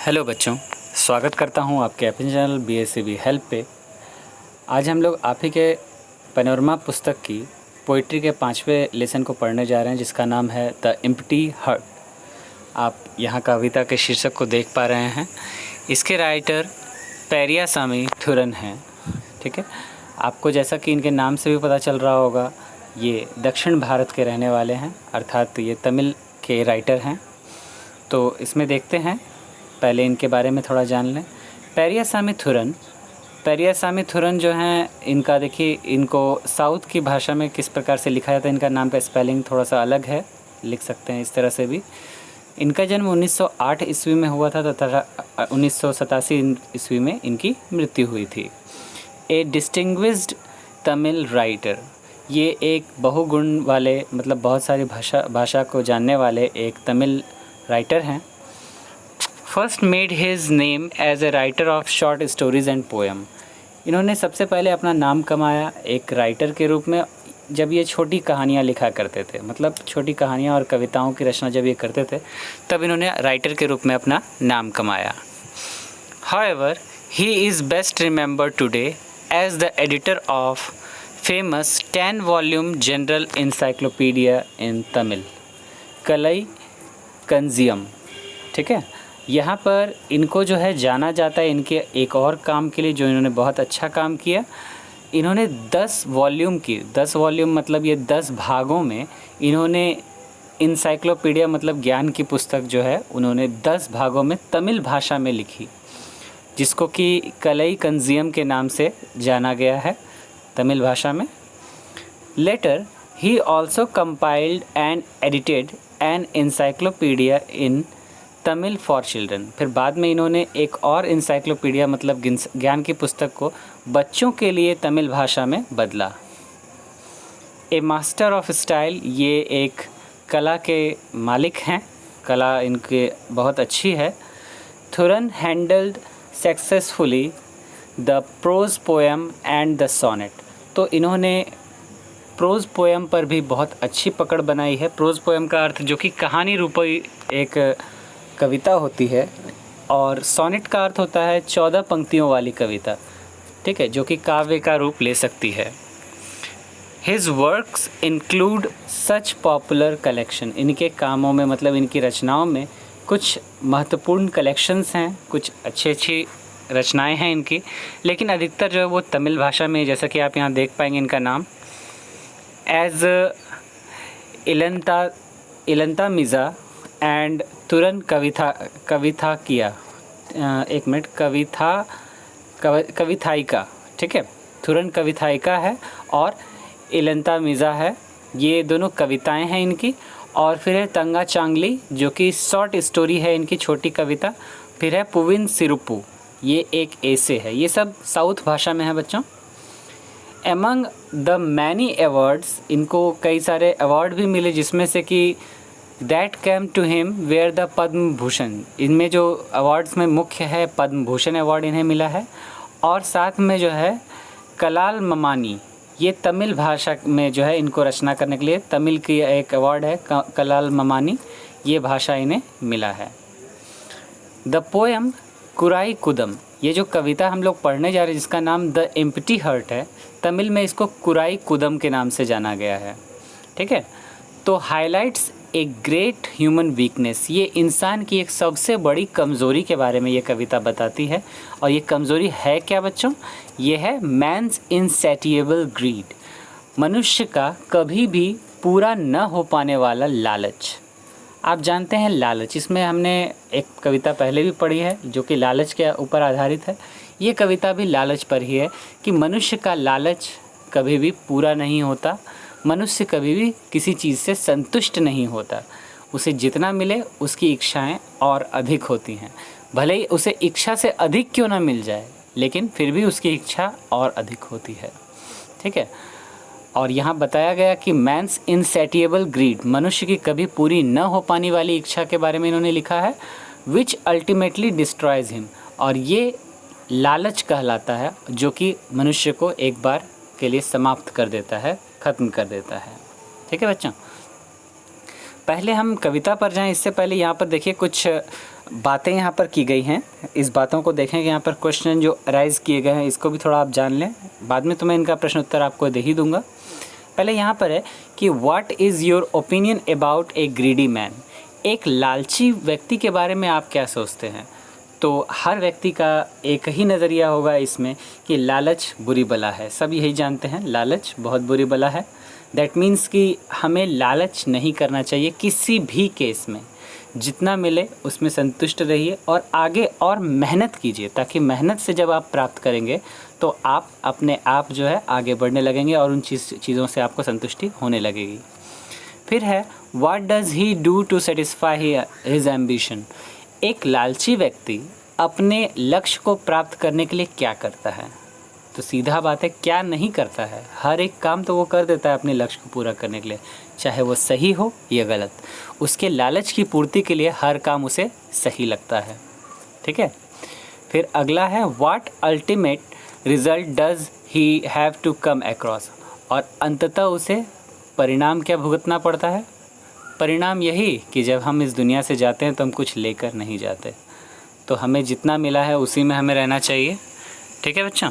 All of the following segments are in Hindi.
हेलो बच्चों, स्वागत करता हूं आपके अपने चैनल BSCB हेल्प पे। आज हम लोग आप ही के पैनोरमा पुस्तक की पोइट्री के 5वें लेसन को पढ़ने जा रहे हैं, जिसका नाम है द एम्प्टी हार्ट। आप यहाँ कविता के शीर्षक को देख पा रहे हैं। इसके राइटर पेरियासामी थुरन हैं। ठीक है, आपको जैसा कि इनके नाम से भी पता चल रहा होगा, ये दक्षिण भारत के रहने वाले हैं, अर्थात ये तमिल के राइटर हैं। तो इसमें देखते हैं, पहले इनके बारे में थोड़ा जान लें। पेरियासामी थुरन जो हैं, इनका देखिए, इनको साउथ की भाषा में किस प्रकार से लिखा जाता है, इनका नाम का स्पेलिंग थोड़ा सा अलग है, लिख सकते हैं इस तरह से भी। इनका जन्म 1908 ईस्वी में हुआ था तथा 1987 ईस्वी में इनकी मृत्यु हुई थी। ए डिस्टिंग्विश्ड तमिल राइटर, ये एक बहुगुण वाले, मतलब बहुत सारी भाषा को जानने वाले एक तमिल राइटर हैं। First made his name as a writer of short stories and poem. इन्होंने सबसे पहले अपना नाम कमाया एक राइटर के रूप में, जब ये छोटी कहानियाँ लिखा करते थे, मतलब छोटी कहानियाँ और कविताओं की रचना जब ये करते थे, तब इन्होंने राइटर के रूप में अपना नाम कमाया। However, he is best remembered today as the editor of famous 10 volume general encyclopedia in Tamil, Kalai Kanjiyam. ठीक है, यहाँ पर इनको जो है जाना जाता है इनके एक और काम के लिए, जो इन्होंने बहुत अच्छा काम किया। इन्होंने 10 वॉल्यूम मतलब ये 10 भागों में इन्होंने इंसाइक्लोपीडिया मतलब ज्ञान की पुस्तक जो है, उन्होंने 10 भागों में तमिल भाषा में लिखी, जिसको कि कलई कंजियम के नाम से जाना गया है तमिल भाषा में। Later he also compiled and edited an encyclopedia in Tamil for children. फिर बाद में इन्होंने एक और इंसाइक्लोपीडिया मतलब ज्ञान की पुस्तक को बच्चों के लिए तमिल भाषा में बदला। ए मास्टर ऑफ स्टाइल, ये एक कला के मालिक हैं, कला इनके बहुत अच्छी है। Thooran handled successfully the prose poem and the sonnet. तो इन्होंने प्रोज पोएम पर भी बहुत अच्छी पकड़ बनाई है। प्रोज पोएम का अर्थ जो कि कहानी रूपी एक कविता होती है, और सोनेट का अर्थ होता है 14 पंक्तियों वाली कविता। ठीक है, जो कि काव्य का रूप ले सकती है। हिज वर्क्स इंक्लूड सच पॉपुलर कलेक्शन। इनके कामों में मतलब इनकी रचनाओं में कुछ महत्वपूर्ण कलेक्शंस हैं, कुछ अच्छी रचनाएं हैं इनकी, लेकिन अधिकतर जो है वो तमिल भाषा में, जैसा कि आप यहाँ देख पाएंगे इनका नाम एज इलंता मिज़ा एंड तुरन कविता किया। एक मिनट, कविथाइका। ठीक है, तुरन कविथाइका है और इलंता मिज़ा है, ये दोनों कविताएं हैं इनकी। और फिर है तंगा चांगली, जो कि शॉर्ट स्टोरी है इनकी, छोटी कविता। फिर है पुविन सिरुपू, ये एक एसे है। ये सब साउथ भाषा में है बच्चों। एमंग द मैनी अवार्ड्स, इनको कई सारे अवार्ड भी मिले, जिसमें से कि that came to him were the Padma Bhushan. इनमें जो अवार्ड्स में मुख्य है, पद्म भूषण अवार्ड इन्हें मिला है। और साथ में जो है कलाल ममानी, ये तमिल भाषा में जो है इनको रचना करने के लिए तमिल की एक अवार्ड है, कलाल ममानी, ये भाषा इन्हें मिला है। द पोएम कुराई कुदम, ये जो कविता हम लोग पढ़ने जा रहे हैं, जिसका नाम द एम्प्टी हार्ट है, तमिल में इसको कुराई कुदम के नाम से जाना गया है। ठीक है, तो highlights a great human weakness, ये इंसान की एक सबसे बड़ी कमज़ोरी के बारे में ये कविता बताती है। और ये कमज़ोरी है क्या बच्चों? ये है मैंस इनसैटिएबल ग्रीड, मनुष्य का कभी भी पूरा न हो पाने वाला लालच। आप जानते हैं लालच, इसमें हमने एक कविता पहले भी पढ़ी है जो कि लालच के ऊपर आधारित है। ये कविता भी लालच पर ही है कि मनुष्य का लालच कभी भी पूरा नहीं होता, मनुष्य कभी भी किसी चीज़ से संतुष्ट नहीं होता। उसे जितना मिले उसकी इच्छाएं और अधिक होती हैं, भले ही उसे इच्छा से अधिक क्यों ना मिल जाए, लेकिन फिर भी उसकी इच्छा और अधिक होती है। ठीक है, और यहाँ बताया गया कि मैंस इनसैटिएबल ग्रीड, मनुष्य की कभी पूरी न हो पाने वाली इच्छा के बारे में इन्होंने लिखा है। विच अल्टीमेटली डिस्ट्रॉयज हिम, और ये लालच कहलाता है जो कि मनुष्य को एक बार के लिए समाप्त कर देता है, ख़त्म कर देता है। ठीक है बच्चों, पहले हम कविता पर जाएं, इससे पहले यहाँ पर देखिए कुछ बातें यहाँ पर की गई हैं। इस बातों को देखें कि यहाँ पर क्वेश्चन जो अराइज किए गए हैं इसको भी थोड़ा आप जान लें। बाद में तो मैं इनका प्रश्न उत्तर आपको दे ही दूँगा। पहले यहाँ पर है कि what is your opinion about A greedy man. एक लालची व्यक्ति के बारे में आप क्या सोचते हैं। तो हर व्यक्ति का एक ही नज़रिया होगा इसमें कि लालच बुरी बला है। सब यही जानते हैं लालच बहुत बुरी बला है। दैट मीन्स कि हमें लालच नहीं करना चाहिए किसी भी केस में। जितना मिले उसमें संतुष्ट रहिए और आगे और मेहनत कीजिए, ताकि मेहनत से जब आप प्राप्त करेंगे तो आप अपने आप जो है आगे बढ़ने लगेंगे और उन चीज़ों से आपको संतुष्टि होने लगेगी। फिर है what does he do to satisfy his ambition. एक लालची व्यक्ति अपने लक्ष्य को प्राप्त करने के लिए क्या करता है। तो सीधा बात है, क्या नहीं करता है। हर एक काम तो वो कर देता है अपने लक्ष्य को पूरा करने के लिए, चाहे वो सही हो या गलत। उसके लालच की पूर्ति के लिए हर काम उसे सही लगता है। ठीक है। फिर अगला है what ultimate result does he have to come across. और अंततः उसे परिणाम क्या भुगतना पड़ता है। परिणाम यही कि जब हम इस दुनिया से जाते हैं तो हम कुछ लेकर नहीं जाते। तो हमें जितना मिला है उसी में हमें रहना चाहिए। ठीक है बच्चों।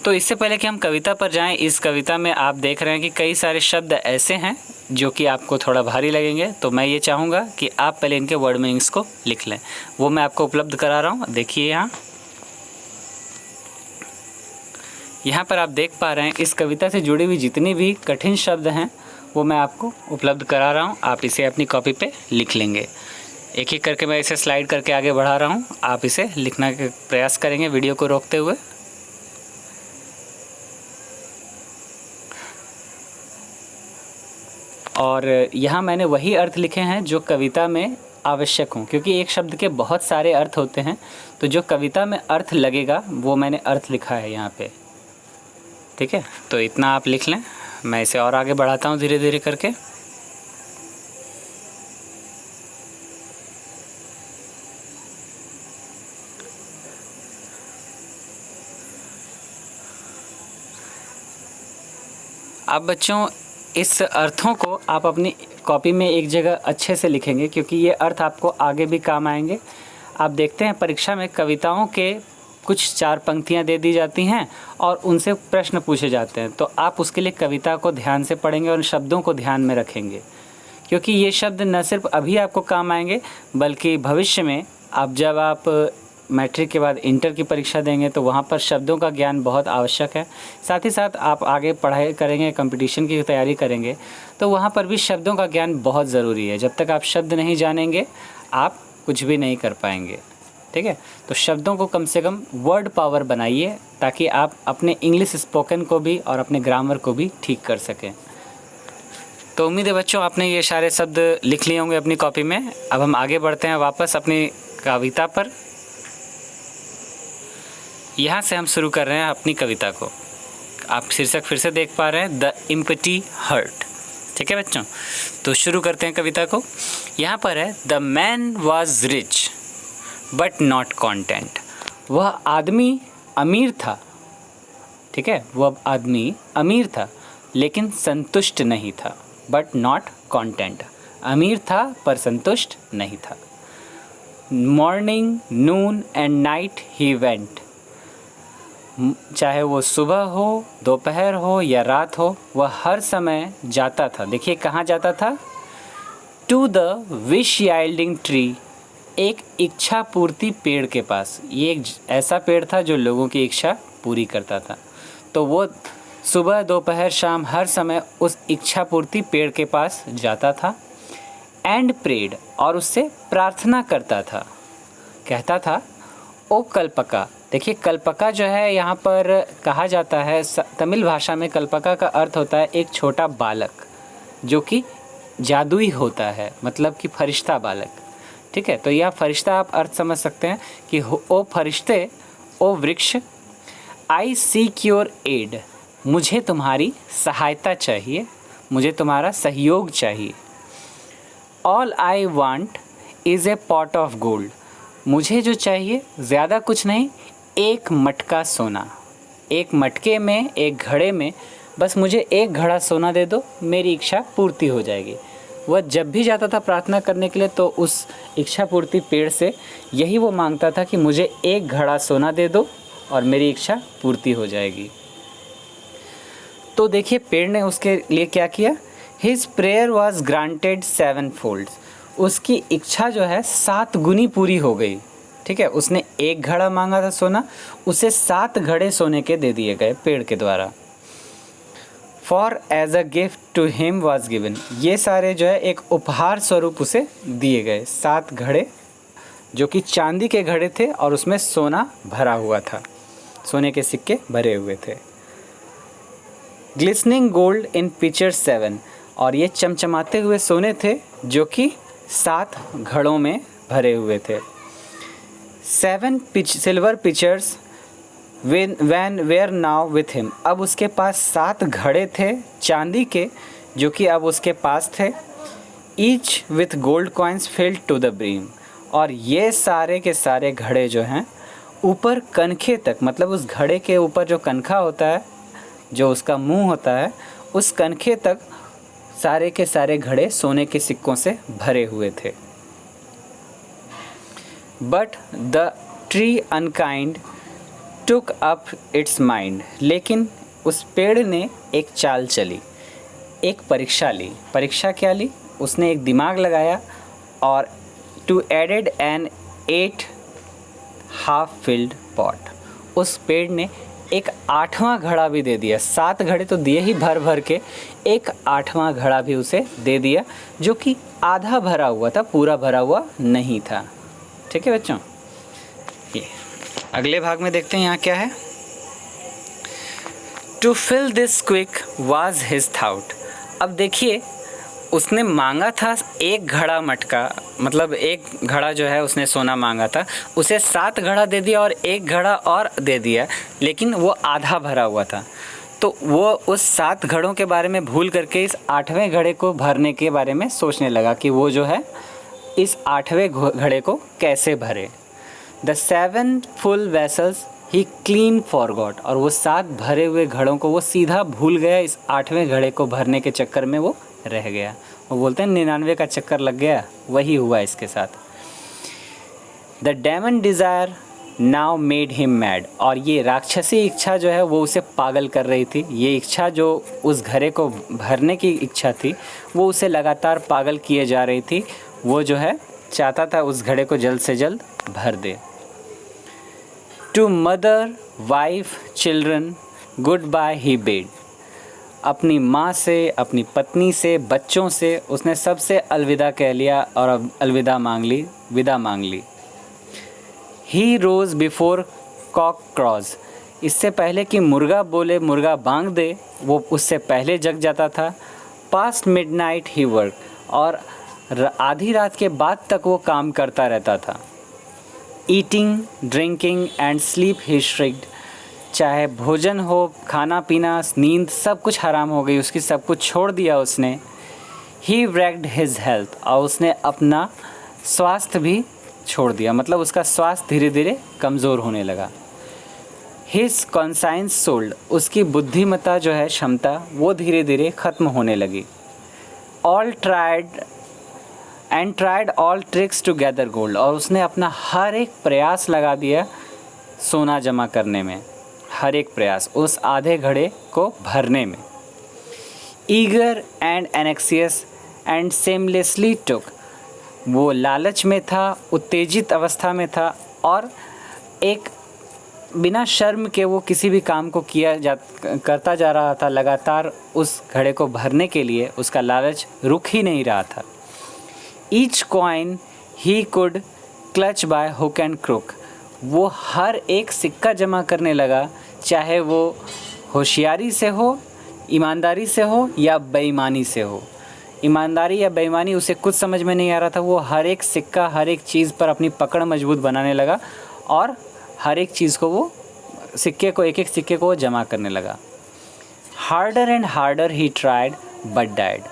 तो इससे पहले कि हम कविता पर जाएं, इस कविता में आप देख रहे हैं कि कई सारे शब्द ऐसे हैं जो कि आपको थोड़ा भारी लगेंगे। तो मैं ये चाहूँगा कि आप पहले इनके वर्ड मीनिंग्स को लिख लें। वो मैं आपको उपलब्ध करा रहा हूँ। देखिए यहाँ पर आप देख पा रहे हैं इस कविता से जुड़ी हुई जितनी भी कठिन शब्द हैं वो मैं आपको उपलब्ध करा रहा हूँ। आप इसे अपनी कॉपी पे लिख लेंगे। एक एक करके मैं इसे स्लाइड करके आगे बढ़ा रहा हूँ। आप इसे लिखने का प्रयास करेंगे वीडियो को रोकते हुए। और यहाँ मैंने वही अर्थ लिखे हैं जो कविता में आवश्यक हों, क्योंकि एक शब्द के बहुत सारे अर्थ होते हैं। तो जो कविता में अर्थ लगेगा वो मैंने अर्थ लिखा है यहाँ पे। ठीक है। तो इतना आप लिख लें। मैं इसे और आगे बढ़ाता हूँ धीरे धीरे करके। अब बच्चों इस अर्थों को आप अपनी कॉपी में एक जगह अच्छे से लिखेंगे, क्योंकि ये अर्थ आपको आगे भी काम आएंगे। आप देखते हैं परीक्षा में कविताओं के कुछ 4 पंक्तियाँ दे दी जाती हैं और उनसे प्रश्न पूछे जाते हैं। तो आप उसके लिए कविता को ध्यान से पढ़ेंगे और शब्दों को ध्यान में रखेंगे, क्योंकि ये शब्द न सिर्फ अभी आपको काम आएंगे बल्कि भविष्य में जब आप मैट्रिक के बाद इंटर की परीक्षा देंगे तो वहाँ पर शब्दों का ज्ञान बहुत आवश्यक है। साथ ही साथ आप आगे पढ़ाई करेंगे, कंपटीशन की तैयारी करेंगे तो वहाँ पर भी शब्दों का ज्ञान बहुत ज़रूरी है। जब तक आप शब्द नहीं जानेंगे आप कुछ भी नहीं कर पाएंगे। ठीक है। तो शब्दों को कम से कम वर्ड पावर बनाइए, ताकि आप अपने इंग्लिश स्पोकन को भी और अपने ग्रामर को भी ठीक कर सकें। तो उम्मीद है बच्चों आपने ये सारे शब्द लिख लिए होंगे अपनी कॉपी में। अब हम आगे बढ़ते हैं वापस अपनी कविता पर। यहाँ से हम शुरू कर रहे हैं अपनी कविता को। आप शीर्षक फिर से देख पा रहे हैं, द एम्प्टी हर्ट। ठीक है बच्चों। तो शुरू करते हैं कविता को। यहाँ पर है, the man was rich but not content. वह आदमी अमीर था। ठीक है। वह आदमी अमीर था लेकिन संतुष्ट नहीं था। But not content. अमीर था पर संतुष्ट नहीं था। Morning, Noon and night he went. चाहे वो सुबह हो, दोपहर हो या रात हो, वह हर समय जाता था। देखिए कहाँ जाता था। To the wish yielding tree. एक इच्छा पूर्ति पेड़ के पास। ये एक ऐसा पेड़ था जो लोगों की इच्छा पूरी करता था। तो वो सुबह, दोपहर, शाम हर समय उस इच्छा पूर्ति पेड़ के पास जाता था। And prayed. और उससे प्रार्थना करता था। कहता था, ओ कल्पका। देखिए कल्पका जो है यहाँ पर कहा जाता है, तमिल भाषा में कल्पका का अर्थ होता है एक छोटा बालक जो कि जादुई होता है, मतलब कि फरिश्ता बालक। ठीक है। तो यह फरिश्ता आप अर्थ समझ सकते हैं कि ओ फरिश्ते, ओ वृक्ष, आई सीक योर एड। मुझे तुम्हारी सहायता चाहिए, मुझे तुम्हारा सहयोग चाहिए। All I want is a pot of gold. मुझे जो चाहिए ज़्यादा कुछ नहीं, एक मटका सोना। एक मटके में, एक घड़े में बस मुझे एक घड़ा सोना दे दो, मेरी इच्छा पूर्ति हो जाएगी। वह जब भी जाता था प्रार्थना करने के लिए तो उस इच्छा पूर्ति पेड़ से यही वो मांगता था कि मुझे 1 घड़ा सोना दे दो और मेरी इच्छा पूर्ति हो जाएगी। तो देखिए पेड़ ने उसके लिए क्या किया। His prayer was granted 7 fold. उसकी इच्छा जो है 7 गुनी पूरी हो गई। ठीक है, उसने 1 घड़ा मांगा था सोना, उसे 7 घड़े सोने के दे दिए गए पेड़ के द्वारा। For as a gift to him was given. ये सारे जो है एक उपहार स्वरूप उसे दिए गए। 7 घड़े जो कि चांदी के घड़े थे और उसमें सोना भरा हुआ था, सोने के सिक्के भरे हुए थे। Glistening gold in pitcher 7। और ये चमचमाते हुए सोने थे जो कि 7 घड़ों में भरे हुए थे। 7 silver pitchers when were now with him. अब उसके पास 7 घड़े थे चांदी के जो कि अब उसके पास थे। Each with gold coins filled to the brim. और ये सारे के सारे घड़े जो हैं ऊपर कनखे तक, मतलब उस घड़े के ऊपर जो कनखा होता है, जो उसका मुंह होता है, उस कनखे तक सारे के सारे घड़े सोने के सिक्कों से भरे हुए थे। But the tree unkind took up it's mind. लेकिन उस पेड़ ने एक चाल चली, एक परीक्षा ली। परीक्षा क्या ली? उसने एक दिमाग लगाया और to added an 8 half filled pot. उस पेड़ ने एक 8वां घड़ा भी दे दिया। 7 घड़े तो दिए ही भर भर के, एक 8वां घड़ा भी उसे दे दिया जो कि आधा भरा हुआ था, पूरा भरा हुआ नहीं था। ठीक है बच्चों, ये अगले भाग में देखते हैं यहाँ क्या है। To fill this quick was his thought. अब देखिए उसने मांगा था 1 घड़ा मटका, मतलब 1 घड़ा जो है उसने सोना मांगा था, उसे 7 घड़ा दे दिया और 1 घड़ा और दे दिया, लेकिन वो आधा भरा हुआ था। तो वो उस 7 घड़ों के बारे में भूल करके इस 8वें घड़े को भरने के बारे में सोचने लगा कि वो जो है इस 8वें घड़े को कैसे भरे। The 7 full vessels he clean forgot. और वो 7 भरे हुए घड़ों को वो सीधा भूल गया, इस 8वें घड़े को भरने के चक्कर में वो रह गया। वो बोलते हैं 99 का चक्कर लग गया, वही हुआ इसके साथ। The demon desire now made him mad. और ये राक्षसी इच्छा जो है वो उसे पागल कर रही थी। ये इच्छा जो उस घड़े को भरने की इच्छा थी वो उसे लगातार पागल किए जा रही थी। वो जो है चाहता था उस घड़े को जल्द से जल्द भर दे। To mother wife children goodbye he bade. अपनी माँ से, अपनी पत्नी से, बच्चों से उसने सबसे अलविदा कह लिया और अब अलविदा मांग ली, विदा मांग ली। ही रोज़ बिफोर कॉक क्रॉज। इससे पहले कि मुर्गा बोले, मुर्गा बांग दे, वो उससे पहले जग जाता था। पास्ट मिडनाइट ही वर्क। और आधी रात के बाद तक वो काम करता रहता था। ईटिंग, ड्रिंकिंग एंड स्लीप ही श्रिक्ड। चाहे भोजन हो, खाना पीना, नींद, सब कुछ हराम हो गई उसकी, सब कुछ छोड़ दिया उसने। ही wrecked हिज हेल्थ। और उसने अपना स्वास्थ्य भी छोड़ दिया, मतलब उसका स्वास्थ्य धीरे धीरे कमज़ोर होने लगा। His conscience sold. उसकी बुद्धिमत्ता जो है, क्षमता, वो धीरे धीरे ख़त्म होने लगी। All tried all tricks to gather gold. और उसने अपना हर एक प्रयास लगा दिया सोना जमा करने में, हर एक प्रयास उस आधे घड़े को भरने में। ईगर एंड एनेक्सियस एंड सेमलेसली टुक। वो लालच में था, उत्तेजित अवस्था में था और एक बिना शर्म के वो किसी भी काम को करता जा रहा था। लगातार उस घड़े को भरने के लिए उसका लालच रुक ही नहीं रहा था। Each coin he could clutch by hook and crook. वो हर एक सिक्का जमा करने लगा, चाहे वो होशियारी से हो, ईमानदारी से हो या बेईमानी से हो। ईमानदारी या बेईमानी उसे कुछ समझ में नहीं आ रहा था। वो हर एक सिक्का, हर एक चीज़ पर अपनी पकड़ मजबूत बनाने लगा और हर एक चीज़ को वो सिक्के को, एक एक सिक्के को वो जमा करने लगा। Harder and harder he tried but died.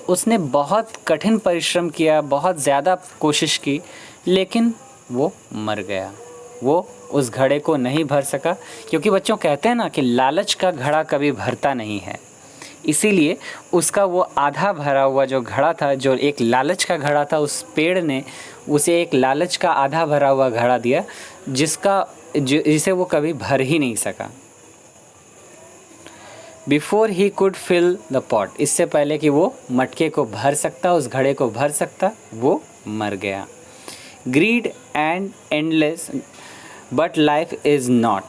उसने बहुत कठिन परिश्रम किया, बहुत ज़्यादा कोशिश की, लेकिन वो मर गया। वो उस घड़े को नहीं भर सका, क्योंकि बच्चों कहते हैं ना कि लालच का घड़ा कभी भरता नहीं है। इसीलिए उसका वो आधा भरा हुआ जो घड़ा था, जो एक लालच का घड़ा था, उस पेड़ ने उसे एक लालच का आधा भरा हुआ घड़ा दिया जिसे वो कभी भर ही नहीं सका। Before he could fill the pot, इससे पहले कि वो मटके को भर सकता, उस घड़े को भर सकता, वो मर गया। Grid and endless but life is not,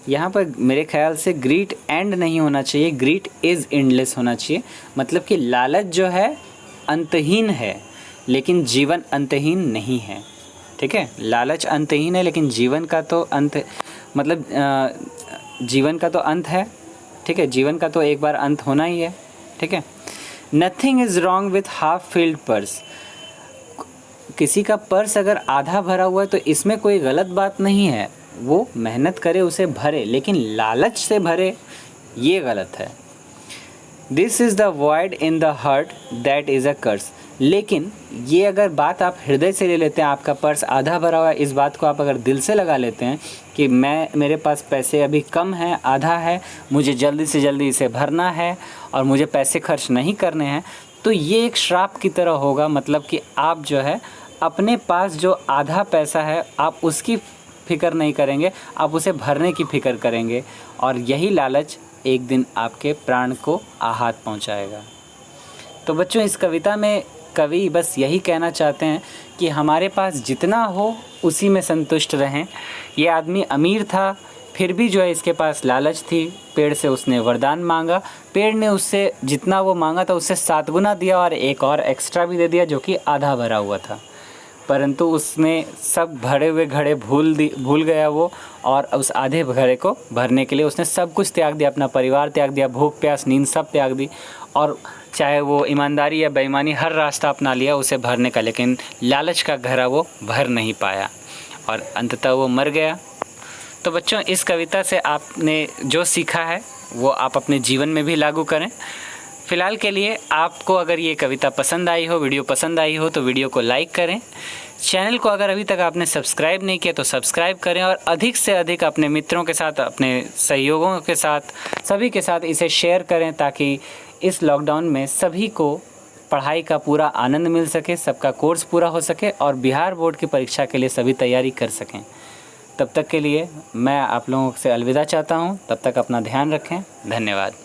यहाँ पर मेरे ख्याल से ग्रीड एंड नहीं होना चाहिए, ग्रीड इज़ एंडलेस होना चाहिए। मतलब कि लालच जो है अंतहीन है, लेकिन जीवन अंतहीन नहीं है। ठीक है, लालच अंतहीन है, लेकिन जीवन का तो अंत, मतलब जीवन का तो अंत है। ठीक है, जीवन का तो एक बार अंत होना ही है। ठीक है, nothing is wrong with half filled purse, किसी का पर्स अगर आधा भरा हुआ है तो इसमें कोई गलत बात नहीं है, वो मेहनत करे उसे भरे, लेकिन लालच से भरे ये गलत है। This is the void in the heart that is a curse, लेकिन ये अगर बात आप हृदय से ले लेते हैं, आपका पर्स आधा भरा हुआ है, इस बात को आप अगर दिल से लगा लेते हैं कि मेरे पास पैसे अभी कम हैं, आधा है, मुझे जल्दी से जल्दी इसे भरना है और मुझे पैसे खर्च नहीं करने हैं, तो ये एक श्राप की तरह होगा। मतलब कि आप जो है अपने पास जो आधा पैसा है आप उसकी फ़िक्र नहीं करेंगे, आप उसे भरने की फ़िक्र करेंगे, और यही लालच एक दिन आपके प्राण को आघात पहुंचाएगा। तो बच्चों, इस कविता में कवि बस यही कहना चाहते हैं कि हमारे पास जितना हो उसी में संतुष्ट रहें। ये आदमी अमीर था, फिर भी जो है इसके पास लालच थी, पेड़ से उसने वरदान मांगा, पेड़ ने उससे जितना वो मांगा था उससे 7 गुना दिया और एक और एक्स्ट्रा भी दे दिया जो कि आधा भरा हुआ था। परंतु उसमें सब भरे हुए घड़े भूल गया वो, और उस आधे घड़े को भरने के लिए उसने सब कुछ त्याग दिया, अपना परिवार त्याग दिया, भूख प्यास नींद सब त्याग दी, और चाहे वो ईमानदारी या बेईमानी हर रास्ता अपना लिया उसे भरने का, लेकिन लालच का घड़ा वो भर नहीं पाया और अंततः वो मर गया। तो बच्चों, इस कविता से आपने जो सीखा है वो आप अपने जीवन में भी लागू करें। फ़िलहाल के लिए आपको अगर ये कविता पसंद आई हो, वीडियो पसंद आई हो, तो वीडियो को लाइक करें। चैनल को अगर अभी तक आपने सब्सक्राइब नहीं किया तो सब्सक्राइब करें, और अधिक से अधिक अपने मित्रों के साथ, अपने सहयोगियों के साथ, सभी के साथ इसे शेयर करें, ताकि इस लॉकडाउन में सभी को पढ़ाई का पूरा आनंद मिल सके, सबका कोर्स पूरा हो सके और बिहार बोर्ड की परीक्षा के लिए सभी तैयारी कर सकें। तब तक के लिए मैं आप लोगों से अलविदा चाहता हूँ। तब तक अपना ध्यान रखें। धन्यवाद।